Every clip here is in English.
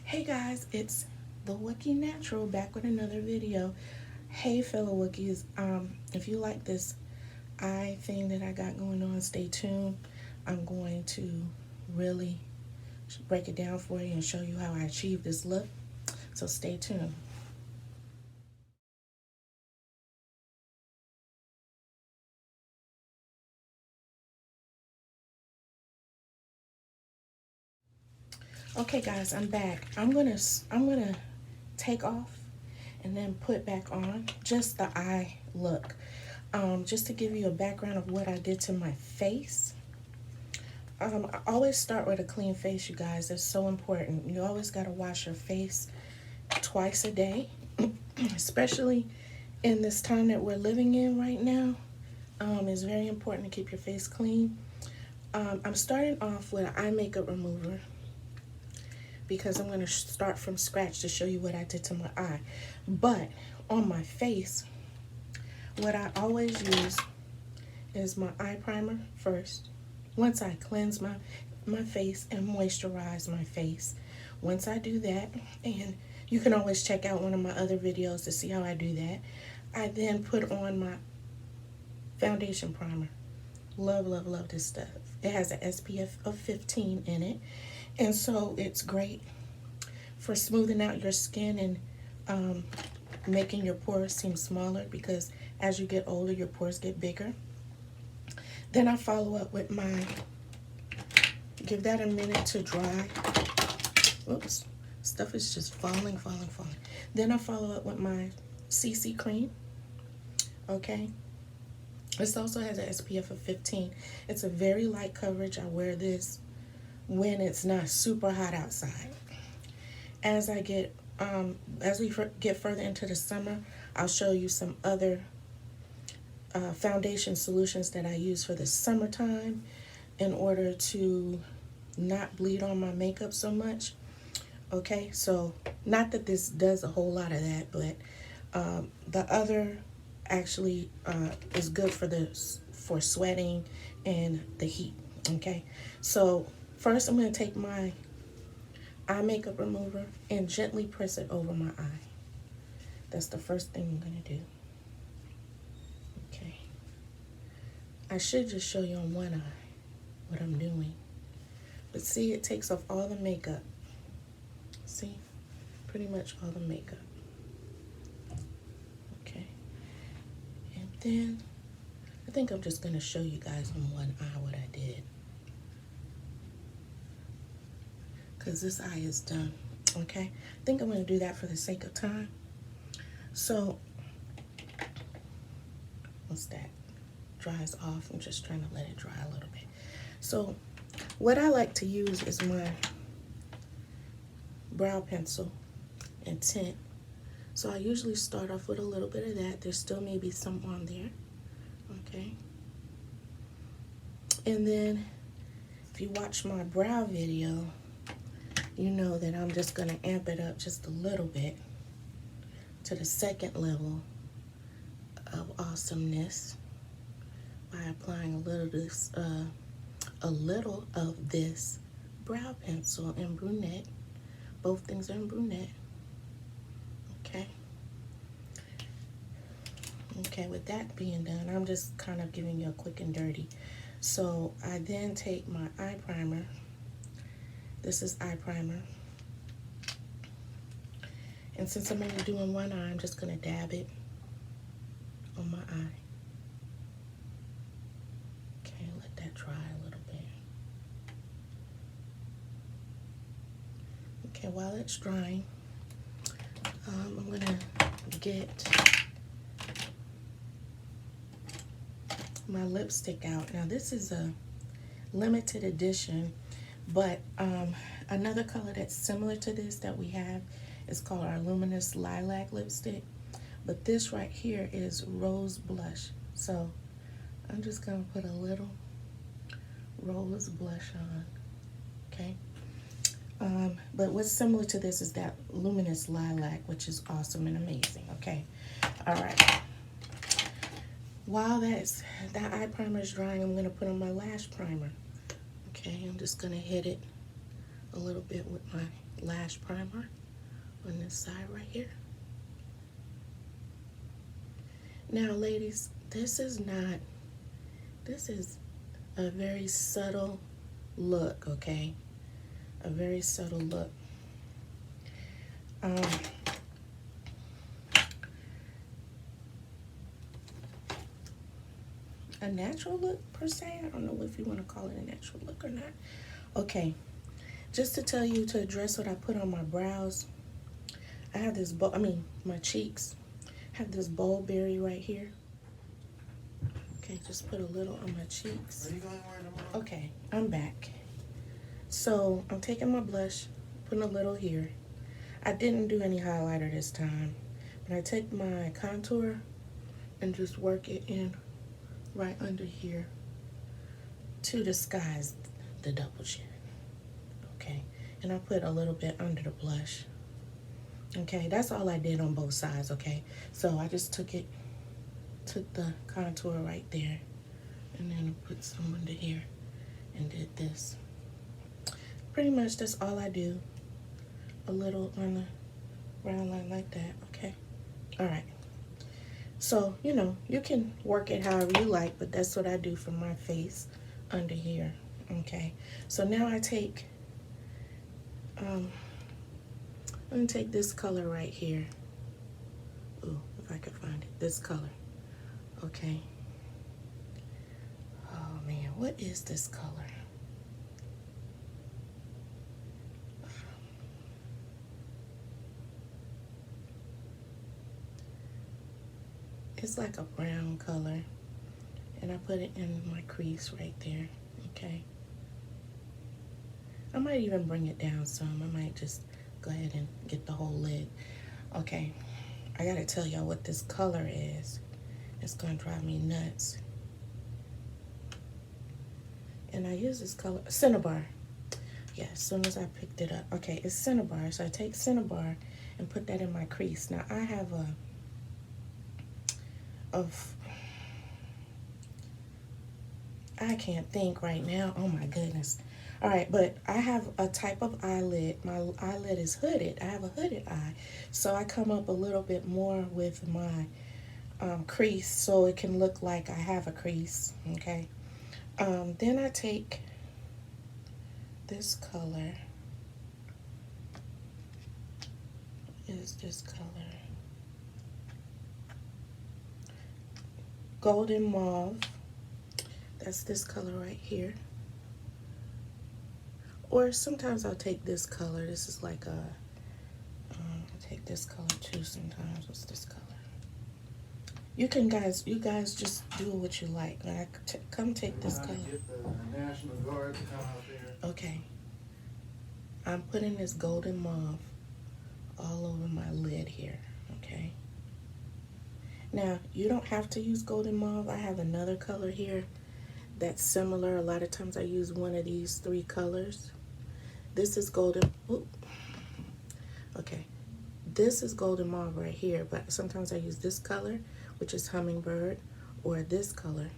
Hey guys, it's the Wookie Natural back with another video. Hey fellow Wookiees, if you like this eye thing that I got going on, stay tuned. I'm going to really break it down for you and show you how I achieve this look. So stay tuned. Okay guys, I'm back. I'm gonna take off and then put back on just the eye look. Just to give you a background of what I did to my face. I always start with a clean face, you guys. It's so important. You always got to wash your face twice a day, especially in this time that we're living in right now. It's very important to keep your face clean. I'm starting off with an eye makeup remover because I'm going to start from scratch to show you what I did to my eye. But on my face, what I always use is my eye primer first. Once I cleanse my face and moisturize my face. Once I do that, and you can always check out one of my other videos to see how I do that, I then put on my foundation primer. Love, love, love this stuff. It has an SPF of 15 in it, and so it's great for smoothing out your skin and making your pores seem smaller, because as you get older, your pores get bigger. Then I follow up with my, give that a minute to dry. Oops, stuff is just falling. Then I follow up with my CC cream, okay? This also has an SPF of 15. It's a very light coverage. I wear this when it's not super hot outside. As we get further into the summer, I'll show you some other foundation solutions that I use for the summertime in order to not bleed on my makeup so much. Okay, so not that this does a whole lot of that, but the other actually is good for sweating and the heat. Okay, so first I'm going to take my eye makeup remover and gently press it over my eye. That's the first thing I'm going to do. Okay, I should just show you on one eye what I'm doing, but see, it takes off all the makeup. See, pretty much all the makeup. Okay, and then I think I'm just going to show you guys on one eye what I did, because this eye is done. Okay, I think I'm going to do that for the sake of time. So once that dries off, I'm just trying to let it dry a little bit. So what I like to use is my brow pencil and tint. So I usually start off with a little bit of that. There still may be some on there. Okay, and then if you watch my brow video, you know that I'm just going to amp it up just a little bit to the second level of awesomeness by applying a little of this brow pencil in Brunette. Both things are in Brunette. Okay. Okay, with that being done, I'm just kind of giving you a quick and dirty. So I then take my eye primer. This is eye primer. And since I'm only doing one eye, I'm just going to dab it on my eye. Okay, let that dry a little bit. Okay, while it's drying, I'm going to get my lipstick out. Now this is a limited edition, but another color that's similar to this that we have is called our Luminous Lilac lipstick. But this right here is Rose Blush. So I'm just going to put a little Rose Blush on, okay? But what's similar to this is that Luminous Lilac, which is awesome and amazing, okay? All right. While that eye primer is drying, I'm going to put on my lash primer. Okay, I'm just going to hit it a little bit with my Lash Primer on this side right here. Now, ladies, this is a very subtle look, okay? A very subtle look. A natural look, per se. I don't know if you want to call it a natural look or not. Okay, just to tell you to address what I put on my brows, I have this, my cheeks, have this Bulberry right here. Okay, just put a little on my cheeks. Are you going where tomorrow? Okay, I'm back. So I'm taking my blush, putting a little here. I didn't do any highlighter this time, but I take my contour and just work it in right under here to disguise the double chin. Okay, and I put a little bit under the blush. Okay, that's all I did on both sides. Okay, so I just took the contour right there, and then put some under here and did this. Pretty much that's all I do. A little on the brown line like that. Okay, all right. So, you know, you can work it however you like, but that's what I do for my face under here. Okay, so now I take, I'm going to take this color right here. Ooh, if I could find it. This color. Okay. Oh, man, what is this color? It's like a brown color, and I put it in my crease right there. Okay, I might even bring it down some. I might just go ahead and get the whole lid. Okay, I gotta tell y'all what this color is. It's gonna drive me nuts. And I use this color, Cinnibar. Yeah, as soon as I picked it up. Okay, it's Cinnibar, so I take Cinnibar and put that in my crease. Now I have I can't think right now. Oh my goodness. All right, but I have a type of eyelid. My eyelid is hooded. I have a hooded eye. So I come up a little bit more with my crease so it can look like I have a crease, okay? Then I take this color. What is this color? Golden Mauve. That's this color right here. Or sometimes I'll take this color. This is like a, I'll take this color too sometimes. What's this color? You guys just do what you like. Come take this color. Get the National Guard to come out there. Okay. I'm putting this golden mauve all over my lid here, okay? Now, you don't have to use golden mauve. I have another color here that's similar. A lot of times I use one of these 3 colors. This is golden, ooh. Okay. This is golden mauve right here, but sometimes I use this color, which is hummingbird, or this color,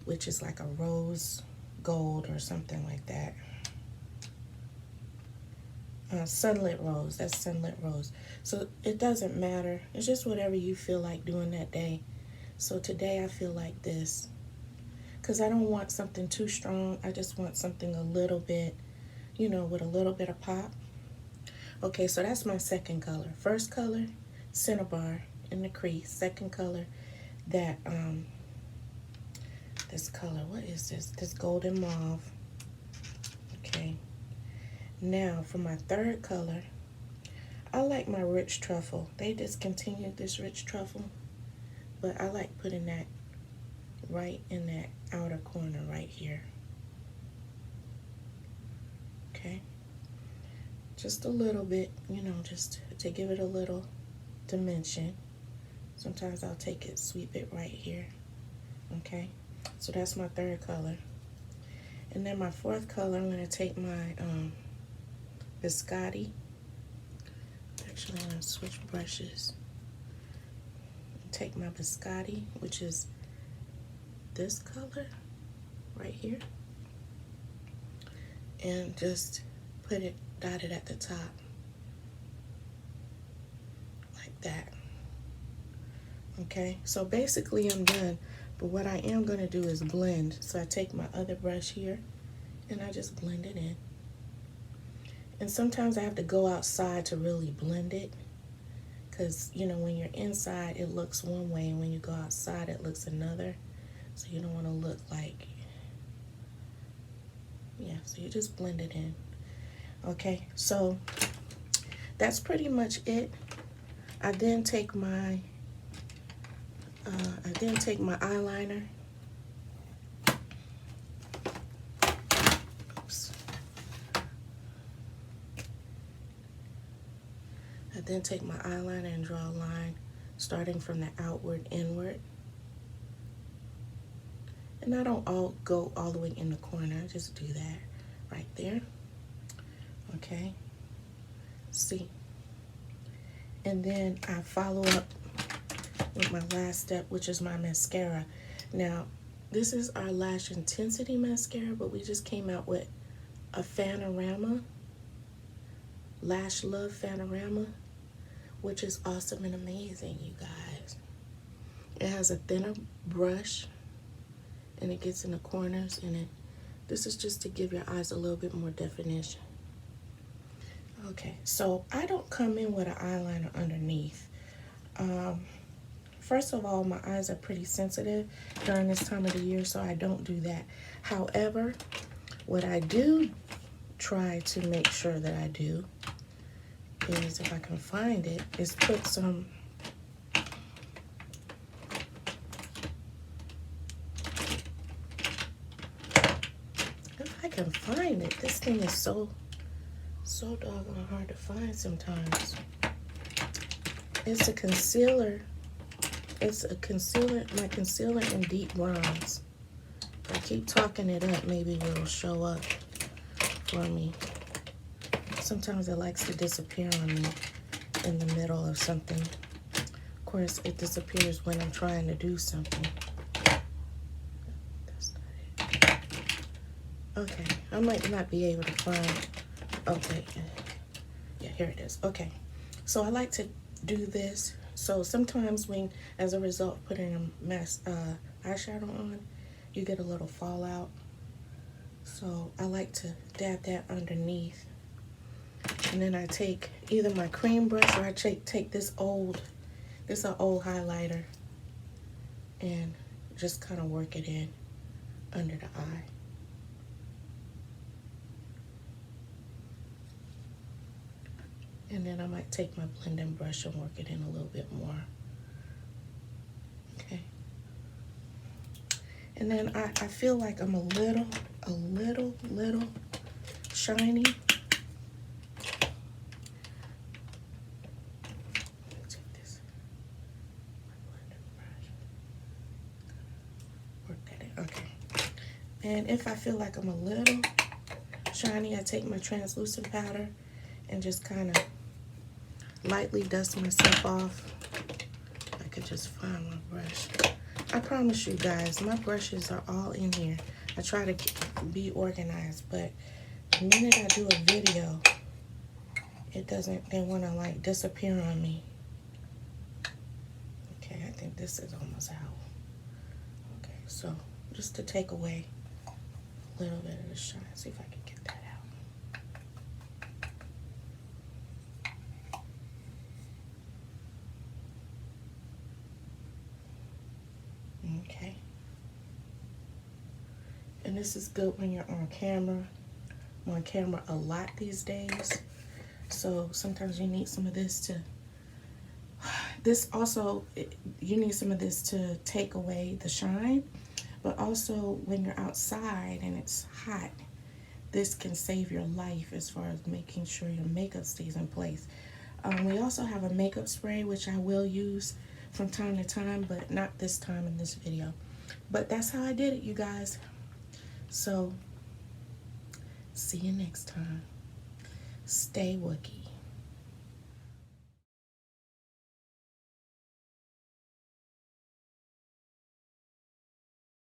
which is like a rose gold or something like that. Sunlit rose, that's sunlit rose. So it doesn't matter. It's just whatever you feel like doing that day. So today I feel like this, because I don't want something too strong. I just want something a little bit, you know, with a little bit of pop. Okay, so that's my second color. First color, Cinnibar in the crease. Second color, that this color, what is this? This golden mauve. Okay. Now for my third color, I like my rich truffle. They discontinued this rich truffle, but I like putting that right in that outer corner right here. Okay. Just a little bit, you know, just to give it a little dimension. Sometimes I'll take it, sweep it right here. Okay, so that's my third color. And then my fourth color, I'm going to take my Biscotti. Actually, I'm going to switch brushes. Take my Biscotti, which is this color right here, and just put it dotted at the top. like that. Okay, so basically I'm done, but what I am going to do is blend. So I take my other brush here and I just blend it in. And sometimes I have to go outside to really blend it, because you know when you're inside it looks one way and when you go outside it looks another. So you don't want to look like, yeah, so you just blend it in. Okay, so that's pretty much it. I then take my eyeliner. Oops. I then take my eyeliner and draw a line starting from the outward inward. And I don't go all the way in the corner. I just do that right there. Okay. See. And then I follow up with my last step, which is my mascara. Now, this is our Lash Intensity mascara, but we just came out with a Panorama, Lash Love Panorama, which is awesome and amazing, you guys. It has a thinner brush, and it gets in the corners, and this is just to give your eyes a little bit more definition. Okay, so I don't come in with an eyeliner underneath. First of all, my eyes are pretty sensitive during this time of the year, so I don't do that. However, what I do try to make sure that I do is, if I can find it, is put some if I can find it. This thing is so doggone hard to find sometimes. It's a concealer. It's a concealer, my concealer in deep bronze. If I keep talking it up, maybe it'll show up for me. Sometimes it likes to disappear on me in the middle of something. Of course, it disappears when I'm trying to do something. That's not it. Okay, I might not be able to find. Okay, yeah, here it is. Okay, so I like to do this. So sometimes when, as a result of putting a eyeshadow on, you get a little fallout. So I like to dab that underneath. And then I take either my cream brush or I take this an old highlighter and just kind of work it in under the eye. And then I might take my blending brush and work it in a little bit more. Okay. And then I feel like I'm a little shiny. Take this, my blending brush. Work that in. Okay. And if I feel like I'm a little shiny, I take my translucent powder and just kind of lightly dust myself off. I could just find my brush. I promise you guys, my brushes are all in here. I try to be organized, but the minute I do a video, they want to like disappear on me. Okay, I think this is almost out. Okay, so just to take away a little bit of the shine, see if I can get that out. Okay. And this is good when you're on camera. I'm on camera a lot these days. So sometimes you need some of this to, you need some of this to take away the shine. But also when you're outside and it's hot, this can save your life as far as making sure your makeup stays in place. We also have a makeup spray, which I will use from time to time, but not this time in this video. But that's how I did it, you guys. So, see you next time. Stay Wookie.